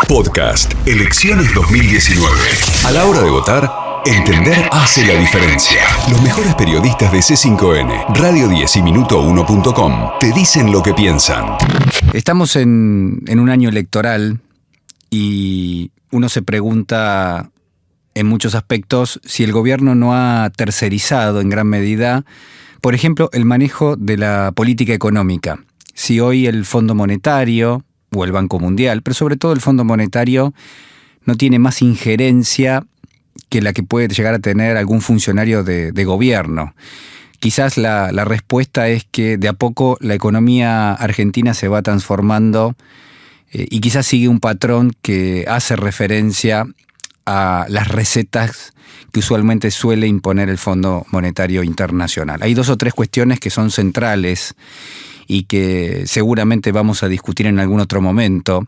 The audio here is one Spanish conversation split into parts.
Podcast Elecciones 2019. A la hora de votar, entender hace la diferencia. Los mejores periodistas de C5N, Radio 10 y Minuto1.com te dicen lo que piensan. Estamos en un año electoral y uno se pregunta en muchos aspectos si el gobierno no ha tercerizado en gran medida, por ejemplo, el manejo de la política económica. Si hoy el Fondo Monetario o el Banco Mundial, pero sobre todo el Fondo Monetario, no tiene más injerencia que la que puede llegar a tener algún funcionario de gobierno. Quizás la respuesta es que de a poco la economía argentina se va transformando y quizás sigue un patrón que hace referencia a las recetas que usualmente suele imponer el Fondo Monetario Internacional. Hay dos o tres cuestiones que son centrales y que seguramente vamos a discutir en algún otro momento,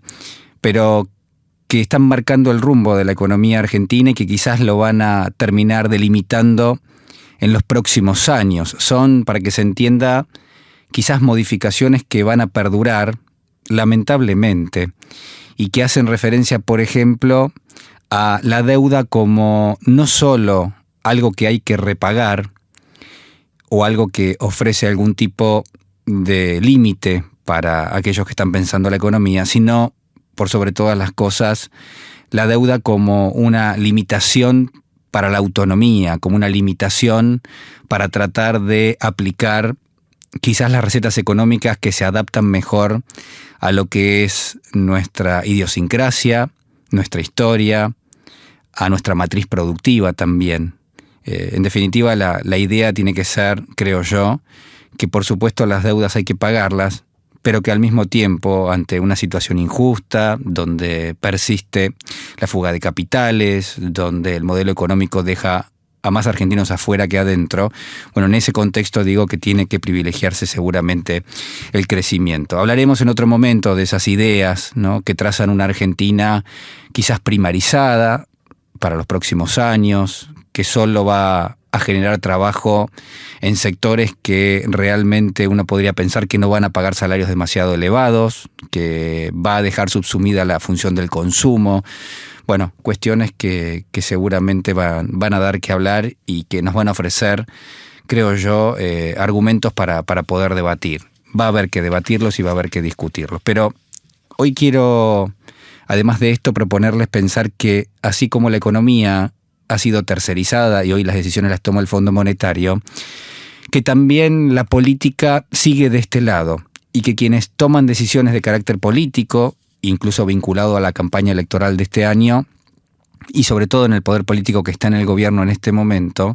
pero que están marcando el rumbo de la economía argentina y que quizás lo van a terminar delimitando en los próximos años. Son, para que se entienda, quizás modificaciones que van a perdurar, lamentablemente, y que hacen referencia, por ejemplo, a la deuda como no solo algo que hay que repagar o algo que ofrece algún tipo de límite para aquellos que están pensando la economía, sino, por sobre todas las cosas, la deuda como una limitación para la autonomía, como una limitación para tratar de aplicar quizás las recetas económicas que se adaptan mejor a lo que es nuestra idiosincrasia, nuestra historia, a nuestra matriz productiva también. En definitiva, la idea tiene que ser, creo yo, que por supuesto las deudas hay que pagarlas, pero que al mismo tiempo, ante una situación injusta, donde persiste la fuga de capitales, donde el modelo económico deja a más argentinos afuera que adentro, bueno, en ese contexto digo que tiene que privilegiarse seguramente el crecimiento. Hablaremos en otro momento de esas ideas, ¿no?, que trazan una Argentina quizás primarizada para los próximos años, que solo va a generar trabajo en sectores que realmente uno podría pensar que no van a pagar salarios demasiado elevados, que va a dejar subsumida la función del consumo. Bueno, cuestiones que seguramente van a dar que hablar y que nos van a ofrecer, creo yo, argumentos para poder debatir. Va a haber que debatirlos y va a haber que discutirlos. Pero hoy quiero, además de esto, proponerles pensar que así como la economía ha sido tercerizada y hoy las decisiones las toma el Fondo Monetario, que también la política sigue de este lado y que quienes toman decisiones de carácter político, incluso vinculado a la campaña electoral de este año, y sobre todo en el poder político que está en el gobierno en este momento,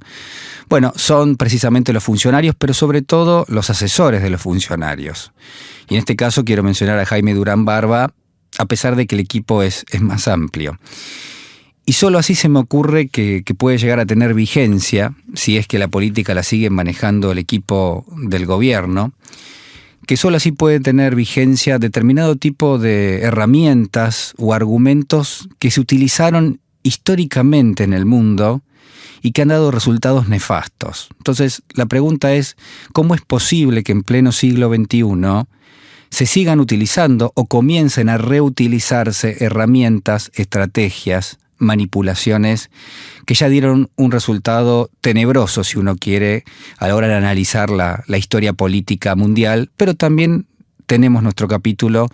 bueno, son precisamente los funcionarios, pero sobre todo los asesores de los funcionarios. Y en este caso quiero mencionar a Jaime Durán Barba, a pesar de que el equipo es más amplio. Y solo así se me ocurre que puede llegar a tener vigencia, si es que la política la sigue manejando el equipo del gobierno, que solo así puede tener vigencia determinado tipo de herramientas o argumentos que se utilizaron históricamente en el mundo y que han dado resultados nefastos. Entonces, la pregunta es, ¿cómo es posible que en pleno siglo XXI se sigan utilizando o comiencen a reutilizarse herramientas, estrategias, manipulaciones que ya dieron un resultado tenebroso, si uno quiere, a la hora de analizar la historia política mundial, pero también tenemos nuestro capítulo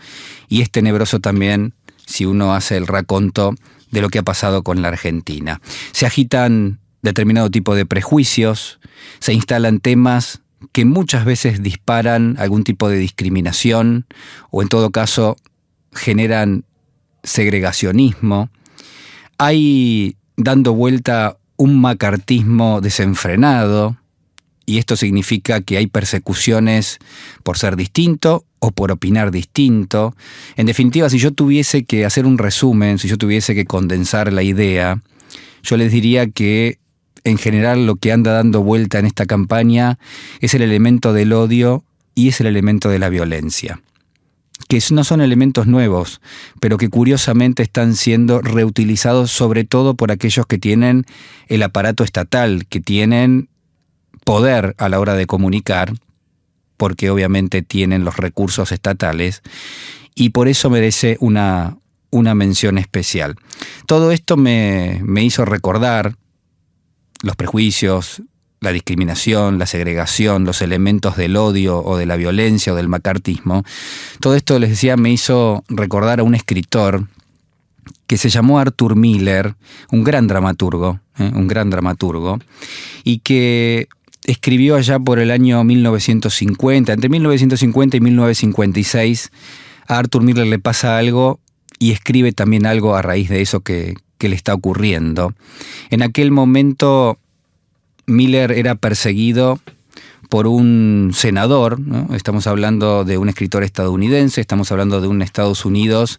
y es tenebroso también si uno hace el raconto de lo que ha pasado con la Argentina. Se agitan determinado tipo de prejuicios, se instalan temas que muchas veces disparan algún tipo de discriminación o en todo caso generan segregacionismo. Hay dando vuelta un macartismo desenfrenado y esto significa que hay persecuciones por ser distinto o por opinar distinto. En definitiva, si yo tuviese que hacer un resumen, si yo tuviese que condensar la idea, yo les diría que en general lo que anda dando vuelta en esta campaña es el elemento del odio y es el elemento de la violencia, que no son elementos nuevos, pero que curiosamente están siendo reutilizados sobre todo por aquellos que tienen el aparato estatal, que tienen poder a la hora de comunicar, porque obviamente tienen los recursos estatales, y por eso merece una una mención especial. Todo esto me hizo recordar los prejuicios, la discriminación, la segregación, los elementos del odio o de la violencia o del macartismo. Todo esto, les decía, me hizo recordar a un escritor que se llamó Arthur Miller, un gran dramaturgo, y que escribió allá por el año 1950, entre 1950 y 1956, a Arthur Miller le pasa algo y escribe también algo a raíz de eso que le está ocurriendo. En aquel momento Miller era perseguido por un senador, ¿no? Estamos hablando de un escritor estadounidense, estamos hablando de un Estados Unidos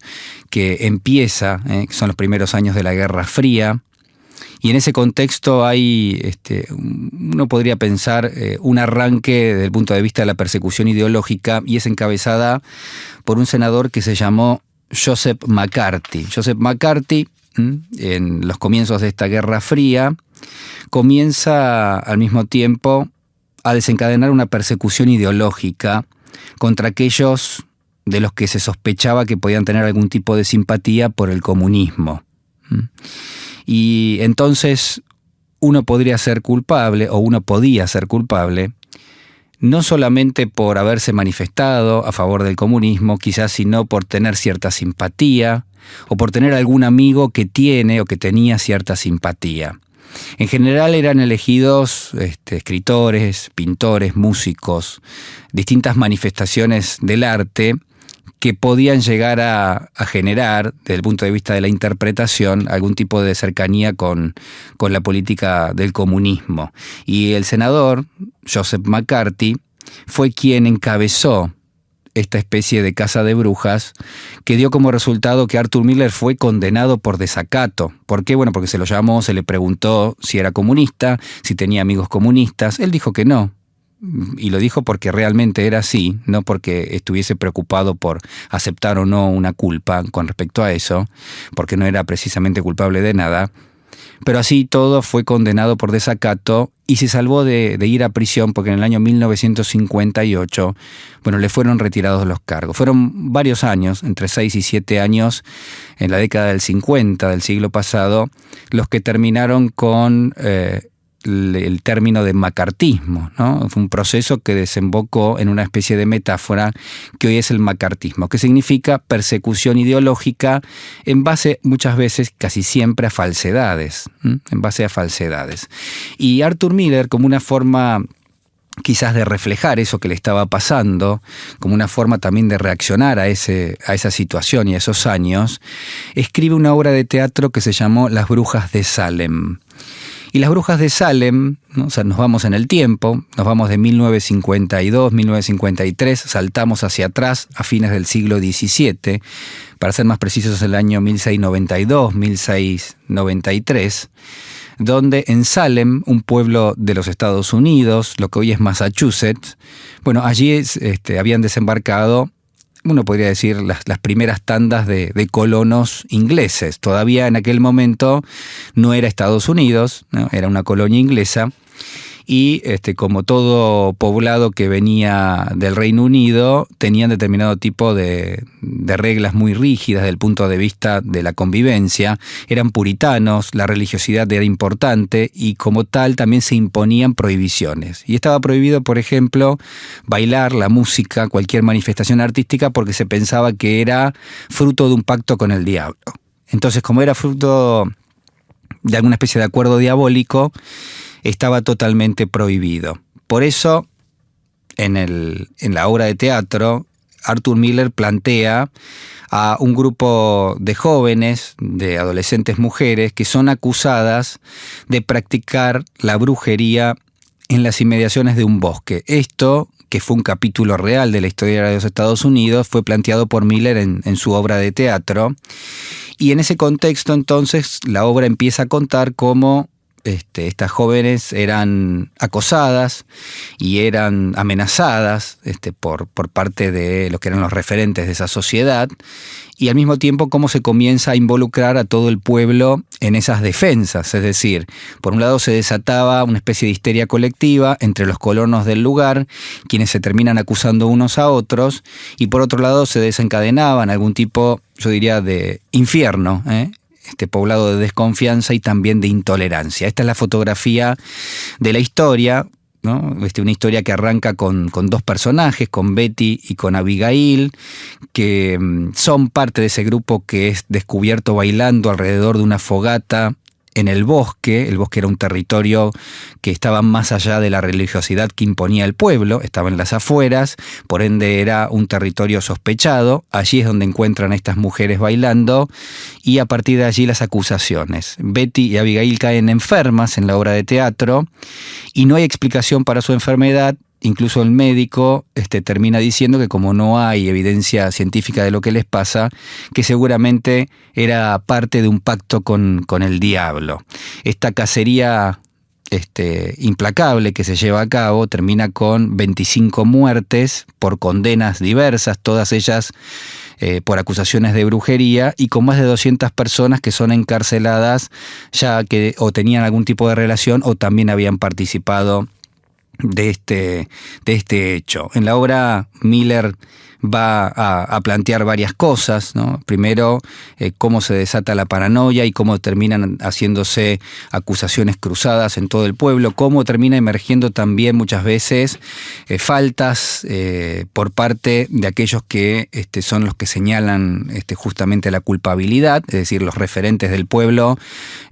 que empieza, que son los primeros años de la Guerra Fría, y en ese contexto hay, uno podría pensar, un arranque desde el punto de vista de la persecución ideológica, y es encabezada por un senador que se llamó Joseph McCarthy. Joseph McCarthy, en los comienzos de esta Guerra Fría, comienza al mismo tiempo a desencadenar una persecución ideológica contra aquellos de los que se sospechaba que podían tener algún tipo de simpatía por el comunismo. Y entonces uno podría ser culpable, o uno podía ser culpable, no solamente por haberse manifestado a favor del comunismo, quizás, sino por tener cierta simpatía, o por tener algún amigo que tiene o que tenía cierta simpatía. En general eran elegidos escritores, pintores, músicos, distintas manifestaciones del arte que podían llegar a generar, desde el punto de vista de la interpretación, algún tipo de cercanía con la política del comunismo. Y el senador, Joseph McCarthy, fue quien encabezó esta especie de caza de brujas que dio como resultado que Arthur Miller fue condenado por desacato. ¿Por qué? Bueno, porque se lo llamó, se le preguntó si era comunista, si tenía amigos comunistas. Él dijo que no. Y lo dijo porque realmente era así, no porque estuviese preocupado por aceptar o no una culpa con respecto a eso, porque no era precisamente culpable de nada. Pero así todo fue condenado por desacato y se salvó de ir a prisión porque en el año 1958, le fueron retirados los cargos. Fueron varios años, entre 6 y 7 años, en la década del 50 del siglo pasado, los que terminaron con el término de macartismo, ¿no? Fue un proceso que desembocó en una especie de metáfora que hoy es el macartismo, que significa persecución ideológica en base muchas veces, casi siempre, a falsedades, en base a falsedades. Y Arthur Miller, como una forma quizás de reflejar eso que le estaba pasando, como una forma también de reaccionar a esa situación y a esos años, escribe una obra de teatro que se llamó Las Brujas de Salem. Y Las Brujas de Salem, ¿no? O sea, nos vamos en el tiempo, nos vamos de 1952, 1953, saltamos hacia atrás a fines del siglo XVII, para ser más precisos el año 1692, 1693, donde en Salem, un pueblo de los Estados Unidos, lo que hoy es Massachusetts, allí habían desembarcado, uno podría decir, las primeras tandas de colonos ingleses. Todavía en aquel momento no era Estados Unidos, ¿no? Era una colonia inglesa. Y como todo poblado que venía del Reino Unido, tenían determinado tipo de reglas muy rígidas desde el punto de vista de la convivencia. Eran puritanos, la religiosidad era importante y como tal también se imponían prohibiciones. Y estaba prohibido, por ejemplo, bailar, la música, cualquier manifestación artística, porque se pensaba que era fruto de un pacto con el diablo. Entonces, como era fruto de alguna especie de acuerdo diabólico, estaba totalmente prohibido. Por eso, en la obra de teatro, Arthur Miller plantea a un grupo de jóvenes, de adolescentes mujeres, que son acusadas de practicar la brujería en las inmediaciones de un bosque. Esto, que fue un capítulo real de la historia de los Estados Unidos, fue planteado por Miller en su obra de teatro. Y en ese contexto, entonces, la obra empieza a contar cómo estas jóvenes eran acosadas y eran amenazadas por parte de los que eran los referentes de esa sociedad, y al mismo tiempo cómo se comienza a involucrar a todo el pueblo en esas defensas. Es decir, por un lado se desataba una especie de histeria colectiva entre los colonos del lugar, quienes se terminan acusando unos a otros, y por otro lado se desencadenaban algún tipo, yo diría, de infierno, poblado de desconfianza y también de intolerancia. Esta es la fotografía de la historia, ¿no? Una historia que arranca con dos personajes, con Betty y con Abigail, que son parte de ese grupo que es descubierto bailando alrededor de una fogata en el bosque. El bosque era un territorio que estaba más allá de la religiosidad que imponía el pueblo, estaba en las afueras, por ende era un territorio sospechado. Allí es donde encuentran a estas mujeres bailando y a partir de allí las acusaciones. Betty y Abigail caen enfermas en la obra de teatro y no hay explicación para su enfermedad. Incluso el médico termina diciendo que como no hay evidencia científica de lo que les pasa, que seguramente era parte de un pacto con el diablo. Esta cacería implacable que se lleva a cabo termina con 25 muertes por condenas diversas, todas ellas por acusaciones de brujería, y con más de 200 personas que son encarceladas ya que o tenían algún tipo de relación o también habían participado de este hecho. En la obra Miller va a plantear varias cosas, ¿no? Primero, cómo se desata la paranoia y cómo terminan haciéndose acusaciones cruzadas en todo el pueblo, cómo termina emergiendo también muchas veces faltas por parte de aquellos que son los que señalan justamente la culpabilidad, es decir, los referentes del pueblo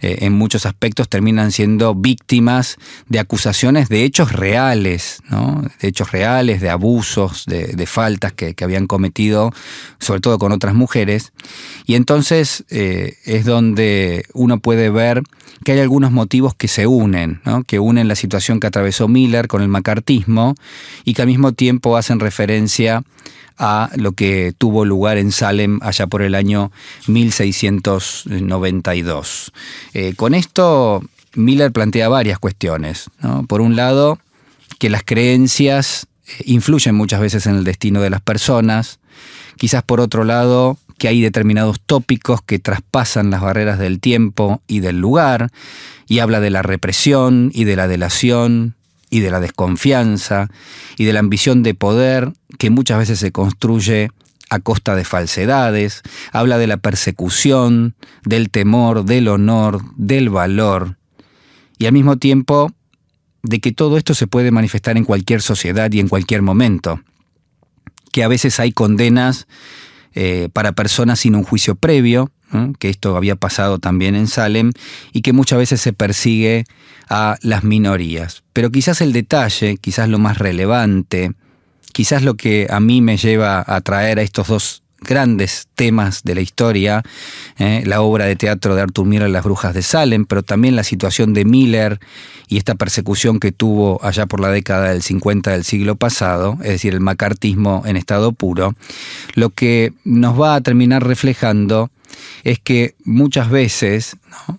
en muchos aspectos terminan siendo víctimas de acusaciones de hechos reales, ¿no? De hechos reales, de abusos, de faltas que habían cometido, sobre todo con otras mujeres. Y entonces es donde uno puede ver que hay algunos motivos que se unen, ¿no? Que unen la situación que atravesó Miller con el macartismo y que al mismo tiempo hacen referencia a lo que tuvo lugar en Salem allá por el año 1692. Con esto Miller plantea varias cuestiones, ¿no? Por un lado, que las creencias influyen muchas veces en el destino de las personas. Quizás por otro lado, que hay determinados tópicos que traspasan las barreras del tiempo y del lugar, y habla de la represión y de la delación y de la desconfianza y de la ambición de poder que muchas veces se construye a costa de falsedades. Habla de la persecución, del temor, del honor, del valor, y al mismo tiempo de que todo esto se puede manifestar en cualquier sociedad y en cualquier momento, que a veces hay condenas para personas sin un juicio previo, que esto había pasado también en Salem, y que muchas veces se persigue a las minorías. Pero quizás el detalle, quizás lo más relevante, quizás lo que a mí me lleva a traer a estos dos grandes temas de la historia, la obra de teatro de Arthur Miller, Las Brujas de Salem, pero también la situación de Miller y esta persecución que tuvo allá por la década del 50 del siglo pasado, es decir, el macartismo en estado puro. Lo que nos va a terminar reflejando es que muchas veces, ¿no?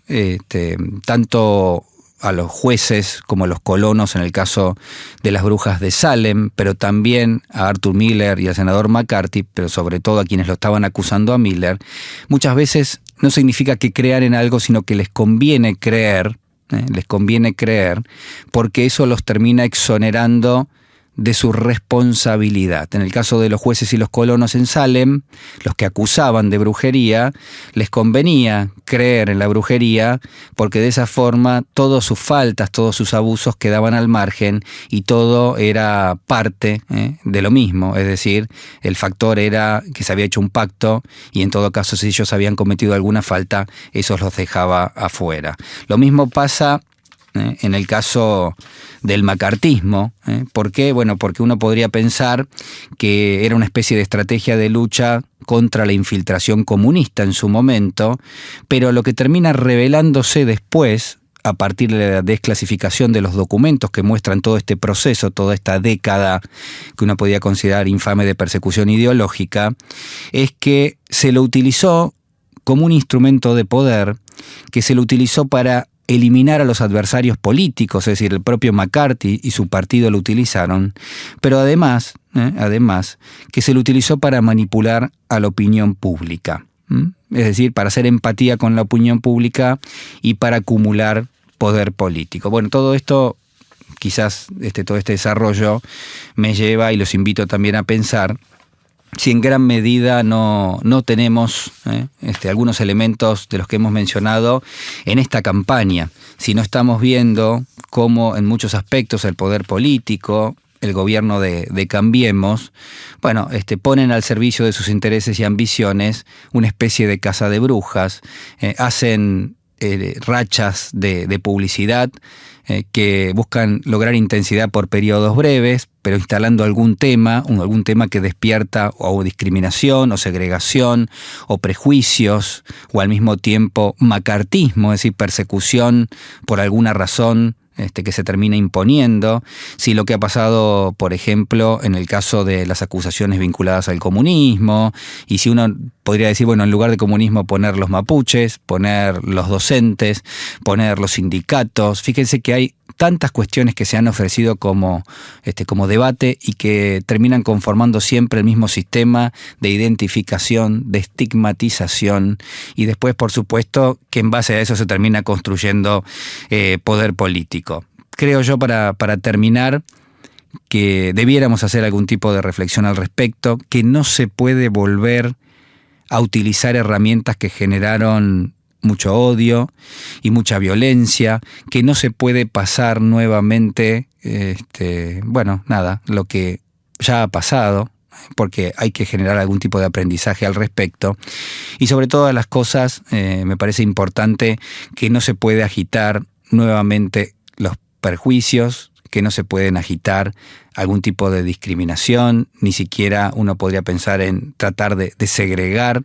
Tanto a los jueces como a los colonos en el caso de Las Brujas de Salem, pero también a Arthur Miller y al senador McCarthy, pero sobre todo a quienes lo estaban acusando a Miller, muchas veces no significa que crean en algo, sino que les conviene creer, porque eso los termina exonerando de su responsabilidad. En el caso de los jueces y los colonos en Salem, los que acusaban de brujería, les convenía creer en la brujería porque de esa forma todas sus faltas, todos sus abusos quedaban al margen y todo era parte de lo mismo. Es decir, el factor era que se había hecho un pacto y en todo caso si ellos habían cometido alguna falta, eso los dejaba afuera. Lo mismo pasa en el caso del macartismo. ¿Por qué? Bueno, porque uno podría pensar que era una especie de estrategia de lucha contra la infiltración comunista en su momento, pero lo que termina revelándose después, a partir de la desclasificación de los documentos que muestran todo este proceso, toda esta década que uno podía considerar infame de persecución ideológica, es que se lo utilizó como un instrumento de poder, que se lo utilizó para eliminar a los adversarios políticos, es decir, el propio McCarthy y su partido lo utilizaron, pero además que se lo utilizó para manipular a la opinión pública. Es decir, para hacer empatía con la opinión pública y para acumular poder político. Bueno, todo esto, quizás todo este desarrollo me lleva, y los invito también a pensar, si en gran medida no tenemos algunos elementos de los que hemos mencionado en esta campaña, si no estamos viendo cómo en muchos aspectos el poder político, el gobierno de Cambiemos, ponen al servicio de sus intereses y ambiciones una especie de caza de brujas, hacen rachas de publicidad que buscan lograr intensidad por periodos breves, pero instalando algún tema que despierta o discriminación o segregación o prejuicios o al mismo tiempo macartismo, es decir, persecución por alguna razón que se termina imponiendo. Si lo que ha pasado, por ejemplo, en el caso de las acusaciones vinculadas al comunismo, y si uno podría decir, en lugar de comunismo poner los mapuches, poner los docentes, poner los sindicatos. Fíjense que hay tantas cuestiones que se han ofrecido como debate y que terminan conformando siempre el mismo sistema de identificación, de estigmatización, y después, por supuesto, que en base a eso se termina construyendo poder político. Creo yo, para terminar, que debiéramos hacer algún tipo de reflexión al respecto, que no se puede volver a utilizar herramientas que generaron mucho odio y mucha violencia, que no se puede pasar nuevamente, lo que ya ha pasado, porque hay que generar algún tipo de aprendizaje al respecto. Y sobre todas las cosas, me parece importante que no se puede agitar nuevamente los perjuicios, que no se pueden agitar algún tipo de discriminación, ni siquiera uno podría pensar en tratar de segregar,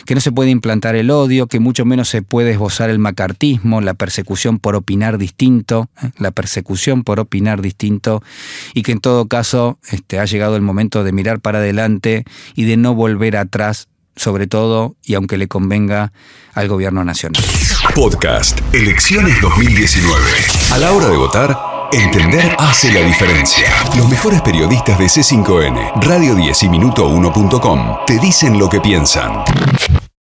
que no se puede implantar el odio, que mucho menos se puede esbozar el macartismo, la persecución por opinar distinto, y que en todo caso ha llegado el momento de mirar para adelante y de no volver atrás, sobre todo, y aunque le convenga, al gobierno nacional. Podcast Elecciones 2019. A la hora de votar, entender hace la diferencia. Los mejores periodistas de C5N, Radio 10 y Minuto1.com te dicen lo que piensan.